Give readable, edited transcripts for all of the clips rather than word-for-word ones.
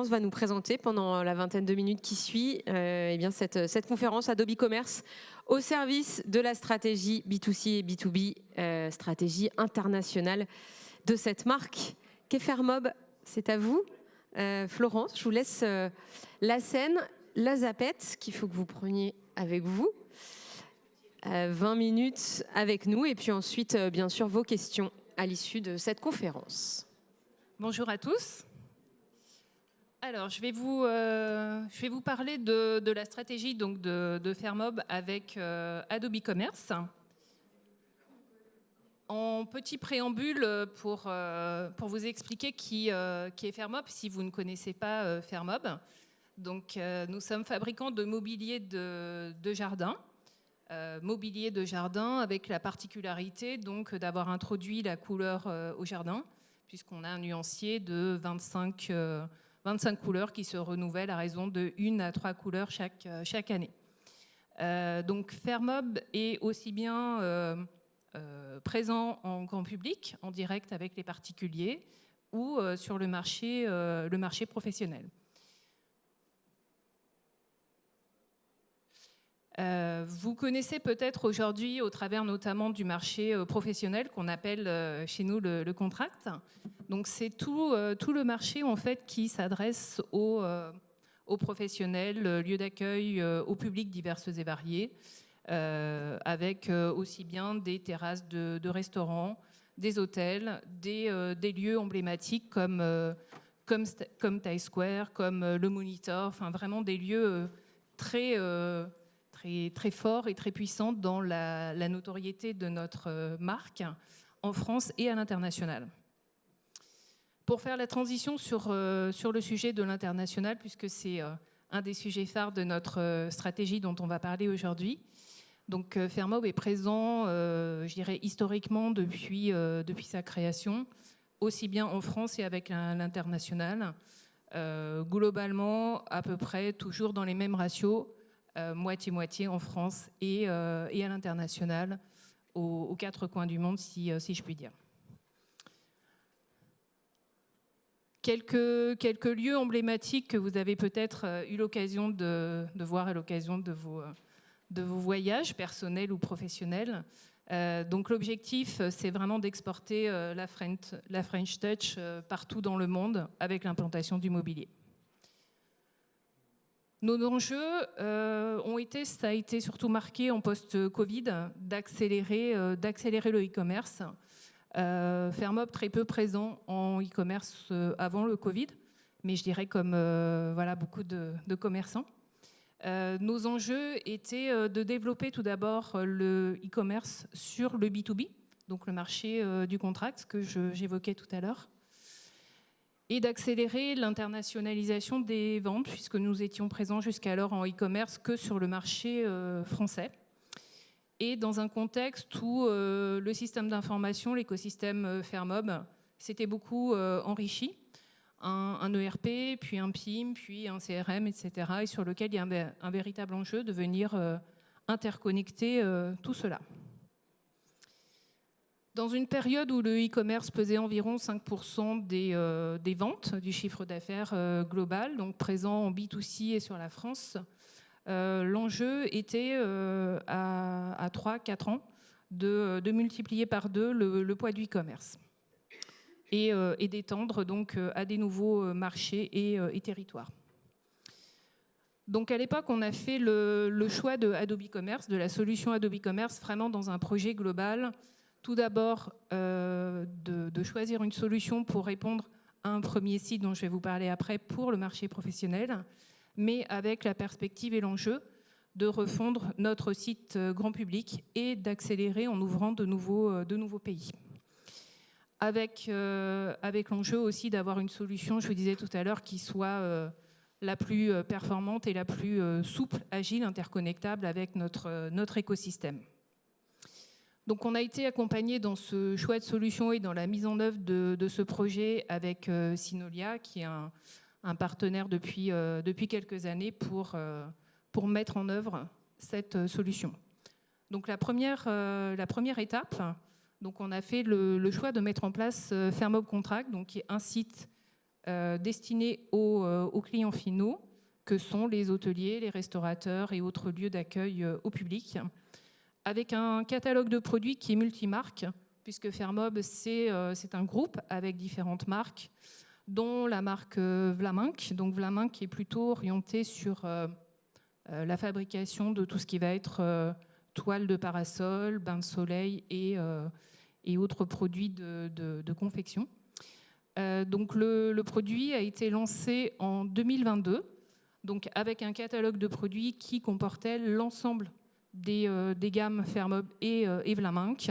Florence va nous présenter pendant la vingtaine de minutes qui suit eh bien cette conférence Adobe Commerce au service de la stratégie B2C et B2B, stratégie internationale de cette marque qu'est Fermob. C'est à vous, Florence. Je vous laisse la scène, la zapette qu'il faut que vous preniez avec vous. 20 minutes avec nous et puis ensuite, bien sûr, vos questions à l'issue de cette conférence. Bonjour à tous. Alors, je vais vous parler de la stratégie donc, de Fermob avec Adobe Commerce. En petit préambule, pour vous expliquer qui est Fermob, si vous ne connaissez pas Fermob. Donc, nous sommes fabricants de mobilier de jardin. Mobilier de jardin avec la particularité donc d'avoir introduit la couleur au jardin, puisqu'on a un nuancier de 25 couleurs qui se renouvellent à raison de 1 à 3 couleurs chaque année. Donc Fermob est aussi bien présent en grand public, en direct avec les particuliers, ou sur le marché professionnel. Vous connaissez peut-être aujourd'hui, au travers notamment du marché professionnel qu'on appelle chez nous le contract. Donc c'est tout le marché en fait qui s'adresse aux professionnels, lieux d'accueil, au public divers et variés, avec aussi bien des terrasses de restaurants, des hôtels, des lieux emblématiques comme Times Square, comme le Monitor, enfin vraiment des lieux très fort et très puissant dans la notoriété de notre marque en France et à l'international. Pour faire la transition sur le sujet de l'international, puisque c'est un des sujets phares de notre stratégie dont on va parler aujourd'hui. Donc Fermob est présent, je dirais, historiquement depuis sa création, aussi bien en France et avec l'international. Globalement, à peu près toujours dans les mêmes ratios, moitié-moitié en France et à l'international, aux 4 coins du monde, si je puis dire. Quelques lieux emblématiques que vous avez peut-être eu l'occasion de voir à l'occasion de vos voyages personnels ou professionnels. Donc l'objectif, c'est vraiment d'exporter la French Touch partout dans le monde avec l'implantation du mobilier. Nos enjeux ça a été surtout marqué en post-Covid, d'accélérer le e-commerce. Fermob très peu présent en e-commerce avant le Covid, mais je dirais comme beaucoup de commerçants. Nos enjeux étaient de développer tout d'abord le e-commerce sur le B2B, donc le marché du contract que j'évoquais tout à l'heure, et d'accélérer l'internationalisation des ventes, puisque nous étions présents jusqu'alors en e-commerce que sur le marché français. Et dans un contexte où le système d'information, l'écosystème Fermob, s'était beaucoup enrichi. Un ERP, puis un PIM, puis un CRM, etc. Et sur lequel il y a un véritable enjeu de venir interconnecter tout cela. Dans une période où le e-commerce pesait environ 5% des ventes du chiffre d'affaires global, donc présent en B2C et sur la France, l'enjeu était à 3-4 ans de multiplier par 2 le poids du e-commerce et d'étendre donc à des nouveaux marchés et territoires. Donc à l'époque, on a fait le choix de Adobe Commerce, de la solution Adobe Commerce, vraiment dans un projet global. Tout d'abord, de choisir une solution pour répondre à un premier site dont je vais vous parler après pour le marché professionnel, mais avec la perspective et l'enjeu de refondre notre site grand public et d'accélérer en ouvrant de nouveaux pays. Avec l'enjeu aussi d'avoir une solution, je vous disais tout à l'heure, qui soit la plus performante et la plus souple, agile, interconnectable avec notre écosystème. Donc on a été accompagné dans ce choix de solution et dans la mise en œuvre de ce projet avec Synolia, qui est un partenaire depuis quelques années pour mettre en œuvre cette solution. Donc la première étape, donc on a fait le choix de mettre en place Fermob Contract, donc qui est un site destinés aux clients finaux, que sont les hôteliers, les restaurateurs et autres lieux d'accueil au public, avec un catalogue de produits qui est multimarque, puisque Fermob, c'est un groupe avec différentes marques, dont la marque Vlaminck. Donc Vlaminck qui est plutôt orientée sur la fabrication de tout ce qui va être toile de parasol, bain de soleil et autres produits de confection. Donc le produit a été lancé en 2022, donc avec un catalogue de produits qui comportait l'ensemble des gammes Fermob et Vlaminck,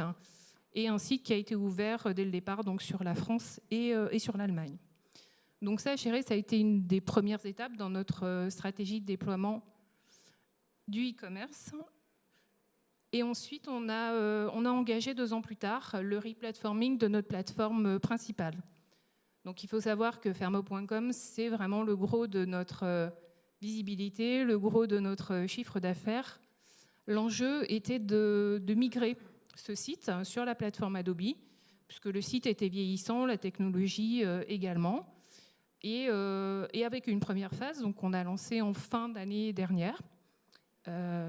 et un site qui a été ouvert dès le départ donc sur la France et sur l'Allemagne. Donc ça, je dirais, ça a été une des premières étapes dans notre stratégie de déploiement du e-commerce. Et ensuite, on a engagé 2 ans plus tard le replatforming de notre plateforme principale. Donc il faut savoir que Fermob.com, c'est vraiment le gros de notre visibilité, le gros de notre chiffre d'affaires. L'enjeu était de migrer ce site sur la plateforme Adobe, puisque le site était vieillissant, la technologie également. Et avec une première phase, donc on a lancé en fin d'année dernière,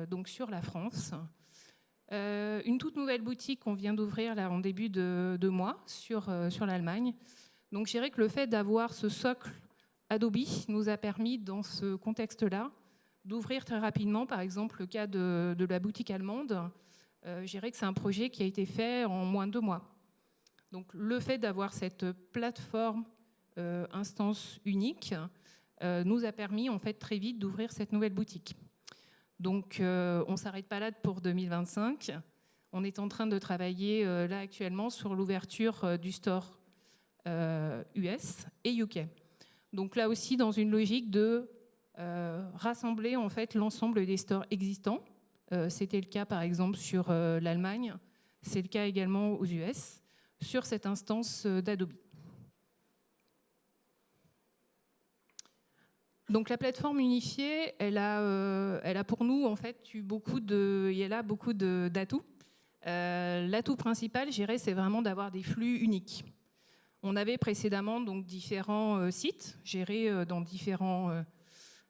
donc sur la France. Une toute nouvelle boutique qu'on vient d'ouvrir là en début de mois sur l'Allemagne. Donc je dirais que le fait d'avoir ce socle Adobe nous a permis, dans ce contexte-là, d'ouvrir très rapidement, par exemple, le cas de la boutique allemande. Je dirais que c'est un projet qui a été fait en moins de 2 mois. Donc le fait d'avoir cette plateforme instance unique nous a permis en fait très vite d'ouvrir cette nouvelle boutique. Donc on ne s'arrête pas là pour 2025. On est en train de travailler là actuellement sur l'ouverture du store US et UK. Donc là aussi dans une logique de rassembler en fait l'ensemble des stores existants. C'était le cas par exemple sur l'Allemagne, c'est le cas également aux US, sur cette instance d'Adobe. Donc la plateforme unifiée, elle a pour nous en fait eu beaucoup d'atouts. L'atout principal, je dirais, c'est vraiment d'avoir des flux uniques. On avait précédemment donc différents sites gérés dans différents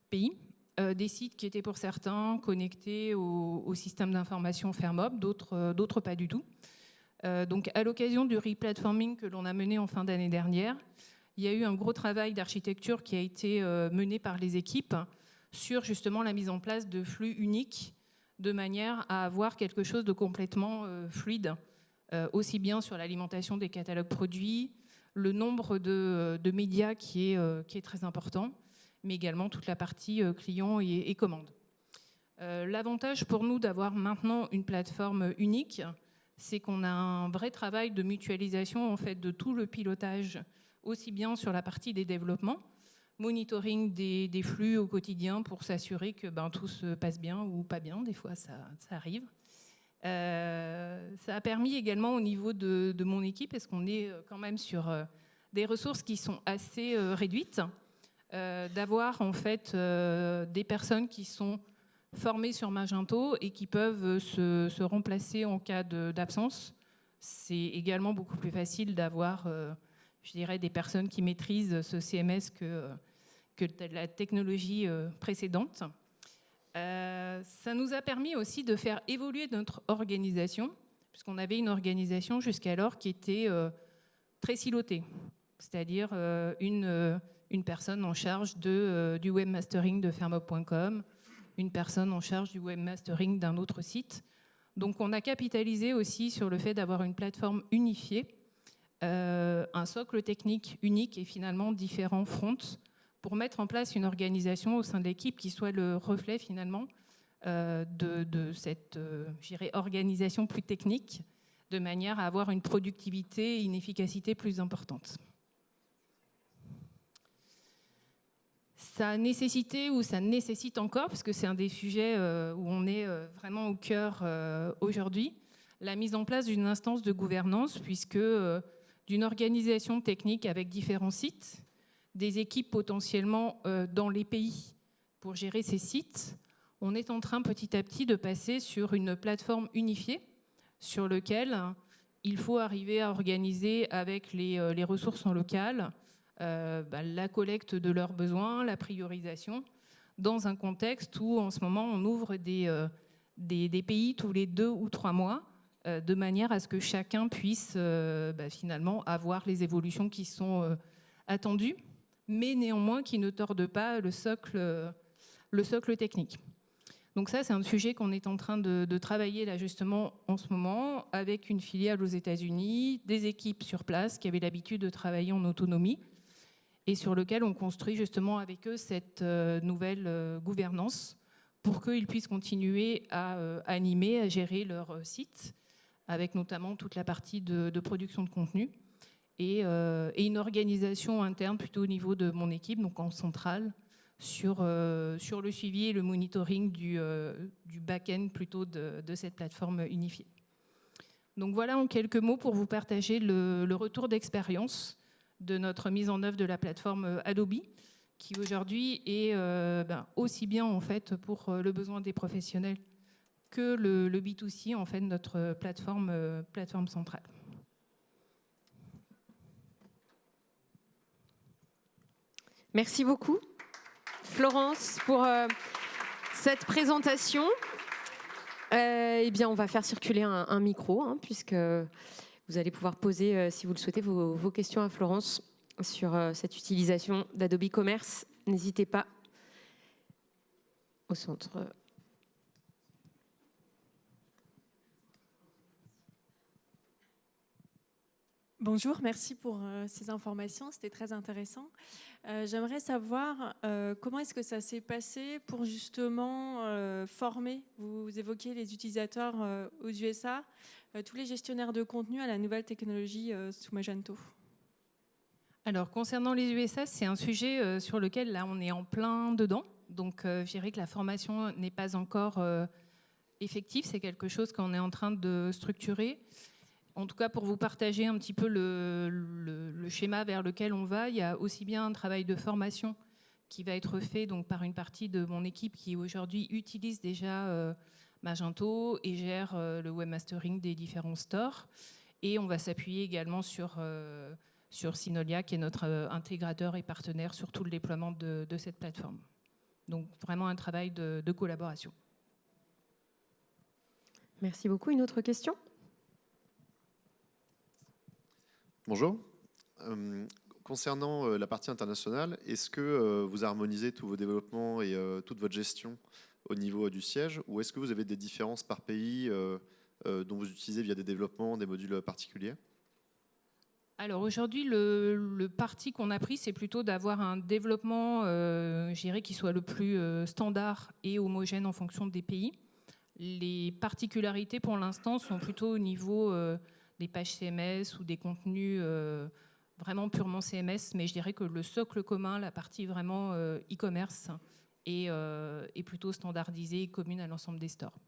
pays, des sites qui étaient pour certains connectés au système d'information Fermob, d'autres pas du tout. Donc à l'occasion du replatforming que l'on a mené en fin d'année dernière, il y a eu un gros travail d'architecture qui a été mené par les équipes sur justement la mise en place de flux uniques de manière à avoir quelque chose de complètement fluide, aussi bien sur l'alimentation des catalogues produits, le nombre de médias qui est très important, mais également toute la partie client et commande. L'avantage pour nous d'avoir maintenant une plateforme unique, c'est qu'on a un vrai travail de mutualisation en fait, de tout le pilotage, aussi bien sur la partie des développements, monitoring des flux au quotidien pour s'assurer que tout se passe bien ou pas bien, des fois ça arrive. Ça a permis également au niveau de mon équipe, parce qu'on est quand même sur des ressources qui sont assez réduites, d'avoir en fait des personnes qui sont formées sur Magento et qui peuvent se remplacer en cas d'absence. C'est également beaucoup plus facile d'avoir, je dirais, des personnes qui maîtrisent ce CMS que la technologie précédente. Ça nous a permis aussi de faire évoluer notre organisation, puisqu'on avait une organisation jusqu'alors qui était très silotée, c'est-à-dire une personne en charge du webmastering de Fermob.com, une personne en charge du webmastering d'un autre site. Donc on a capitalisé aussi sur le fait d'avoir une plateforme unifiée, un socle technique unique et finalement différents fronts, pour mettre en place une organisation au sein de l'équipe qui soit le reflet finalement de cette organisation plus technique, de manière à avoir une productivité et une efficacité plus importante. Ça a nécessité, ou ça nécessite encore, parce que c'est un des sujets où on est vraiment au cœur aujourd'hui, la mise en place d'une instance de gouvernance, puisque d'une organisation technique avec différents sites, des équipes potentiellement dans les pays pour gérer ces sites, on est en train petit à petit de passer sur une plateforme unifiée sur laquelle il faut arriver à organiser avec les ressources en local la collecte de leurs besoins, la priorisation, dans un contexte où en ce moment on ouvre des pays tous les 2 ou 3 mois, de manière à ce que chacun puisse finalement avoir les évolutions qui sont attendues, mais néanmoins qui ne tordent pas le socle technique. Donc ça, c'est un sujet qu'on est en train de travailler là justement en ce moment, avec une filiale aux États-Unis, des équipes sur place qui avaient l'habitude de travailler en autonomie, et sur lequel on construit justement avec eux cette nouvelle gouvernance pour qu'ils puissent continuer à animer, à gérer leur site, avec notamment toute la partie de production de contenu et une organisation interne plutôt au niveau de mon équipe, donc en centrale, sur le suivi et le monitoring du back-end plutôt de cette plateforme unifiée. Donc voilà en quelques mots pour vous partager le retour d'expérience de notre mise en œuvre de la plateforme Adobe, qui aujourd'hui est aussi bien en fait pour le besoin des professionnels que le B2C, en fait, notre plateforme centrale. Merci beaucoup, Florence, pour cette présentation. Eh bien, on va faire circuler un micro, puisque vous allez pouvoir poser, si vous le souhaitez, vos questions à Florence sur cette utilisation d'Adobe Commerce. N'hésitez pas au centre. Bonjour, merci pour ces informations, c'était très intéressant. J'aimerais savoir comment est-ce que ça s'est passé pour justement former, vous évoquez les utilisateurs aux USA, tous les gestionnaires de contenu à la nouvelle technologie sous Magento. Alors, concernant les USA, c'est un sujet sur lequel là, on est en plein dedans. Donc, je dirais que la formation n'est pas encore effective, c'est quelque chose qu'on est en train de structurer. En tout cas, pour vous partager un petit peu le schéma vers lequel on va, il y a aussi bien un travail de formation qui va être fait donc, par une partie de mon équipe qui aujourd'hui utilise déjà Magento et gère le webmastering des différents stores. Et on va s'appuyer également sur Synolia, qui est notre intégrateur et partenaire sur tout le déploiement de cette plateforme. Donc vraiment un travail de collaboration. Merci beaucoup. Une autre question ? Bonjour. Concernant la partie internationale, est-ce que vous harmonisez tous vos développements et toute votre gestion au niveau du siège, ou est-ce que vous avez des différences par pays dont vous utilisez via des développements, des modules particuliers ? Alors aujourd'hui, le parti qu'on a pris, c'est plutôt d'avoir un développement, je dirais, qui soit le plus standard et homogène en fonction des pays. Les particularités pour l'instant sont plutôt au niveau des pages CMS ou des contenus vraiment purement CMS, mais je dirais que le socle commun, la partie vraiment e-commerce, est plutôt standardisée et commune à l'ensemble des stores.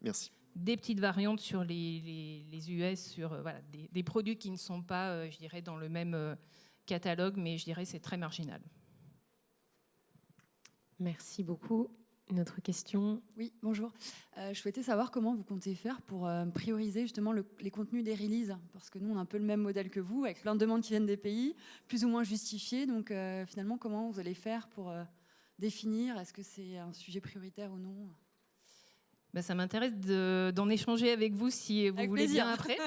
Merci. Des petites variantes sur les US, sur des produits qui ne sont pas, je dirais, dans le même catalogue, mais je dirais que c'est très marginal. Merci beaucoup. Une autre question ? Oui, bonjour. Je souhaitais savoir comment vous comptez faire pour prioriser justement les contenus des releases, parce que nous, on a un peu le même modèle que vous, avec plein de demandes qui viennent des pays, plus ou moins justifiées. Donc finalement, comment vous allez faire pour définir, est-ce que c'est un sujet prioritaire ou non ? Ça m'intéresse d'en échanger avec vous si vous voulez bien après.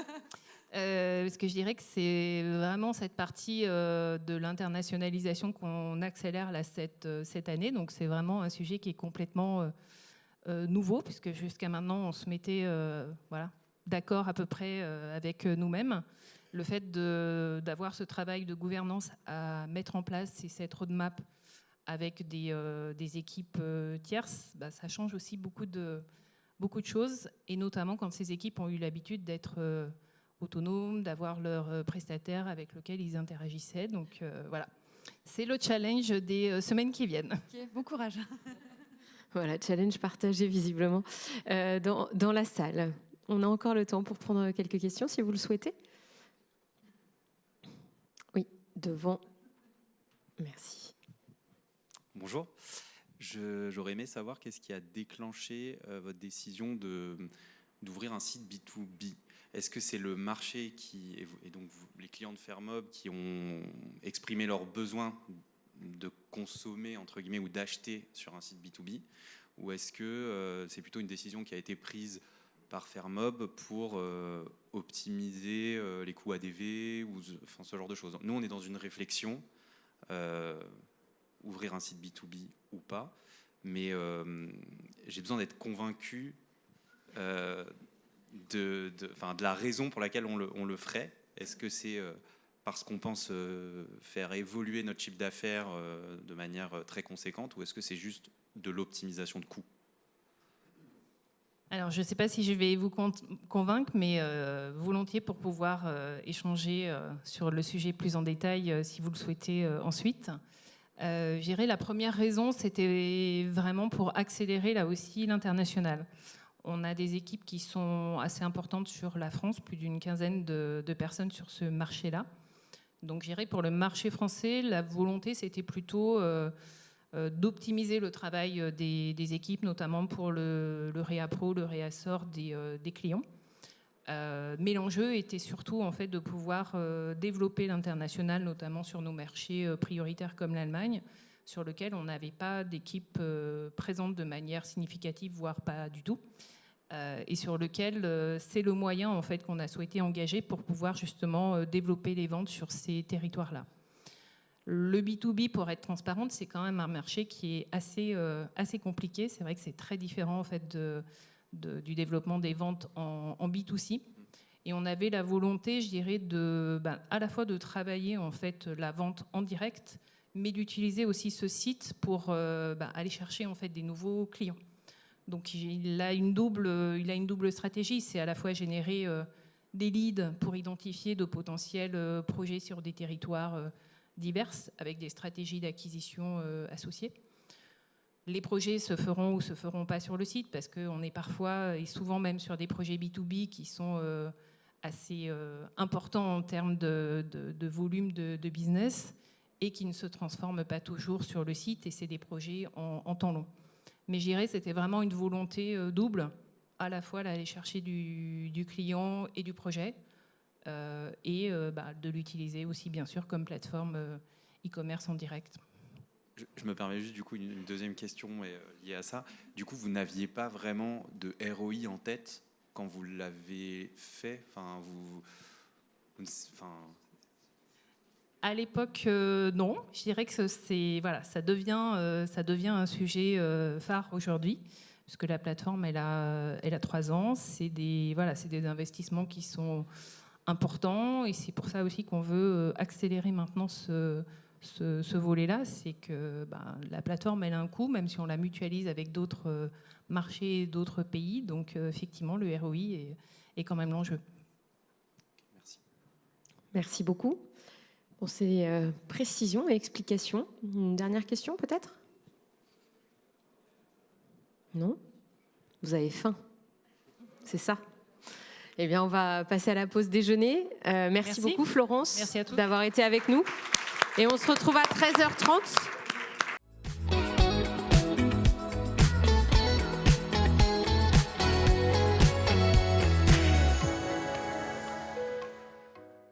Parce que je dirais que c'est vraiment cette partie de l'internationalisation qu'on accélère là, cette année. Donc c'est vraiment un sujet qui est complètement nouveau, puisque jusqu'à maintenant, on se mettait d'accord à peu près avec nous-mêmes. Le fait d'avoir ce travail de gouvernance à mettre en place et cette roadmap avec des équipes tierces, ça change aussi beaucoup de choses, et notamment quand ces équipes ont eu l'habitude d'être autonomes, d'avoir leurs prestataires avec lesquels ils interagissaient. Donc voilà, c'est le challenge des semaines qui viennent. Ok, bon courage. Voilà, challenge partagé visiblement dans la salle. On a encore le temps pour prendre quelques questions si vous le souhaitez. Oui, devant. Merci. Bonjour. J'aurais aimé savoir qu'est-ce qui a déclenché votre décision de d'ouvrir un site B2B? Est-ce que c'est le marché et donc les clients de Fairmob qui ont exprimé leur besoin de consommer, entre guillemets, ou d'acheter sur un site B2B? Ou est-ce que c'est plutôt une décision qui a été prise par Fairmob pour optimiser les coûts ADV ou enfin, ce genre de choses? Nous, on est dans une réflexion, ouvrir un site B2B ou pas, mais j'ai besoin d'être convaincu de la raison pour laquelle on le ferait. Est-ce que c'est parce qu'on pense faire évoluer notre chiffre d'affaires de manière très conséquente, ou est-ce que c'est juste de l'optimisation de coûts? Alors, je ne sais pas si je vais vous convaincre, mais volontiers pour pouvoir échanger sur le sujet plus en détail, si vous le souhaitez ensuite. Je dirais la première raison, c'était vraiment pour accélérer là aussi l'international. On a des équipes qui sont assez importantes sur la France, plus d'une quinzaine de personnes sur ce marché-là. Donc, je dirais pour le marché français, la volonté, c'était plutôt d'optimiser le travail des équipes, notamment pour le réappro, le réassort des clients. Mais l'enjeu était surtout en fait de pouvoir développer l'international, notamment sur nos marchés prioritaires comme l'Allemagne, sur lequel on n'avait pas d'équipe présente de manière significative, voire pas du tout, et sur lequel c'est le moyen en fait qu'on a souhaité engager pour pouvoir justement développer les ventes sur ces territoires-là. Le B2B, pour être transparente, c'est quand même un marché qui est assez compliqué. C'est vrai que c'est très différent en fait du développement des ventes en B2C. Et on avait la volonté, je dirais, à la fois de travailler en fait la vente en direct, mais d'utiliser aussi ce site pour aller chercher en fait des nouveaux clients. Donc il a une double stratégie. C'est à la fois générer des leads pour identifier de potentiels projets sur des territoires diverses, avec des stratégies d'acquisition associées. Les projets se feront ou se feront pas sur le site, parce qu'on est parfois et souvent même sur des projets B2B qui sont assez importants en termes de volume de business et qui ne se transforment pas toujours sur le site, et c'est des projets en temps long. Mais je dirais que c'était vraiment une volonté double, à la fois d'aller chercher du client et du projet, et de l'utiliser aussi bien sûr comme plateforme e-commerce en direct. Je me permets juste du coup une deuxième question liée à ça. Du coup, vous n'aviez pas vraiment de ROI en tête quand vous l'avez fait? À l'époque, non. Je dirais que ça devient un sujet phare aujourd'hui, parce que la plateforme, elle a 3 ans. C'est des investissements qui sont importants, et c'est pour ça aussi qu'on veut accélérer maintenant ce volet-là. C'est que la plateforme, elle a un coût, même si on la mutualise avec d'autres marchés, d'autres pays. Donc effectivement, le ROI est quand même l'enjeu. Merci. Merci beaucoup pour ces précisions et explications. Une dernière question peut-être? Non? Vous avez faim? C'est ça? Eh bien, on va passer à la pause déjeuner. Merci beaucoup, Florence, Merci à tous. d'avoir été avec nous. Et on se retrouve à 13h30